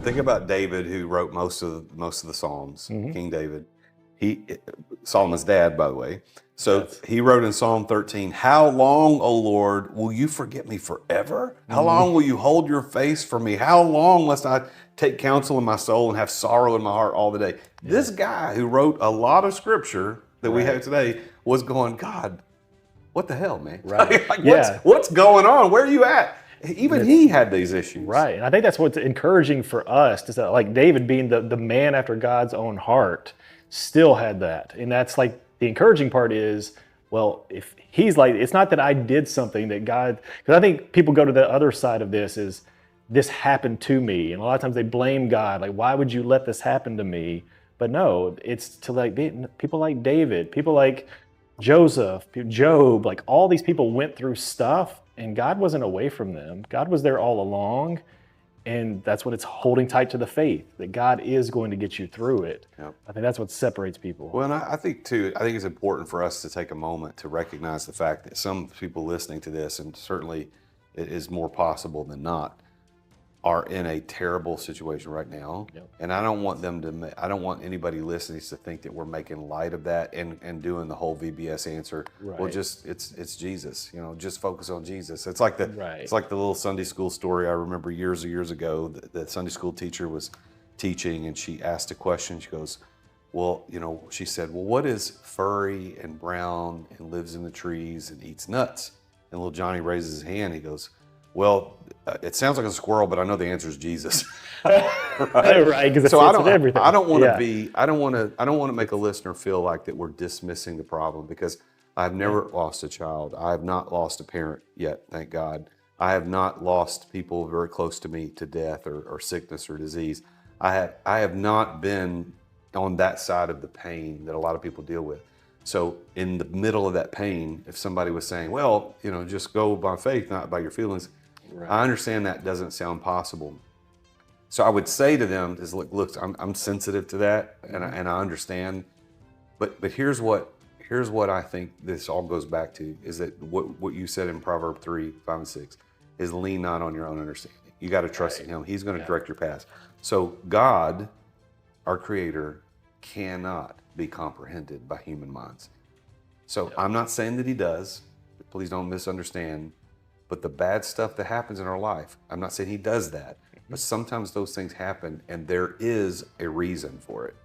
Think about David, who wrote most of the Psalms. Mhm. King David, Solomon's dad, by the way. So Yes. he wrote in Psalm 13, "How long, O Lord, will you forget me forever? How Mhm. long will you hold your face from me? How long must I take counsel in my soul and have sorrow in my heart all the day?" This guy who wrote a lot of scripture that we Right. have today was going, God, what the hell, man? Right. Like, Yeah. what's going on? Where are you at? Even It's- he had these issues. Right. And I think that's what's encouraging for us is that, like, David being the man after God's own heart still had that. And that's like the encouraging part is, well, if he's like, it's not that I did something that God, because I think people go to the other side of this is this happened to me. And a lot of times they blame God, like, why would you let this happen to me? But no, it's to like people like David, people like Joseph, Job, like all these people went through stuff and God wasn't away from them. God was there all along. And that's what it's holding tight to the faith that God is going to get you through it. Yep. I think that's what separates people. Well, and I think too, I think it's important for us to take a moment to recognize the fact that some people listening to this, and certainly it is more possible than not, are in a terrible situation right now. Yep. And I don't want I don't want anybody listening to think that we're making light of that and doing the whole VBS answer. Well, Right. just it's Jesus, just focus on Jesus. It's like Right. it's like the little Sunday school story I remember years ago. The Sunday school teacher was teaching and she asked a question. She goes, well, she said, well, what is furry and brown and lives in the trees and eats nuts? And little Johnny raises his hand. He goes, well, it sounds like a squirrel, but I know the answer is Jesus. Right, because So it fits with everything. I don't want to Yeah. I don't want to make a listener feel like that we're dismissing the problem, because I've never lost a child. I have not lost a parent yet, thank God. I have not lost people very close to me to death or sickness or disease. I have not been on that side of the pain that a lot of people deal with. So in the middle of that pain, if somebody was saying, well, just go by faith, not by your feelings, Right. I understand that doesn't sound possible. So I would say to them is, look, I'm sensitive to that, and I understand, but here's what I think this all goes back to is that what you said in Proverbs 3, 5, and 6 is lean not on your own understanding. You got to trust in Him. He's going to direct your path. So God, our Creator, cannot be comprehended by human minds. So I'm not saying that He does. Please don't misunderstand. But the bad stuff that happens in our life, I'm not saying He does that. But sometimes those things happen and there is a reason for it.